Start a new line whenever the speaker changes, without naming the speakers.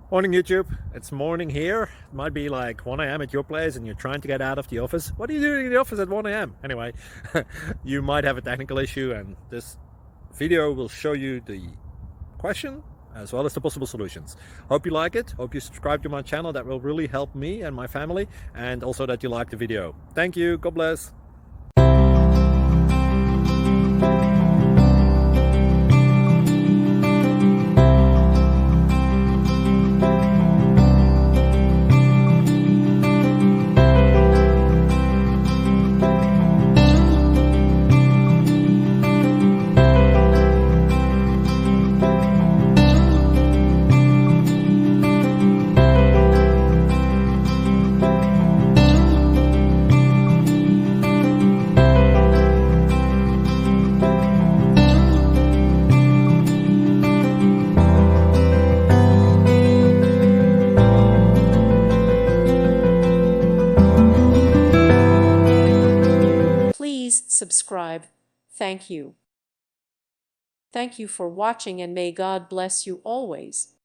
Morning YouTube, it's morning here. It might be like 1 a.m. at your place and you're trying to get out of the office. What are you doing in the office at 1 a.m.? Anyway, you might have a technical issue and this video will show you the question as well as the possible solutions. Hope you like it, hope you subscribe to my channel. That will really help me and my family, and also that you like the video. Thank you, God bless.
Please subscribe. Thank you. Thank you for watching, and may God bless you always.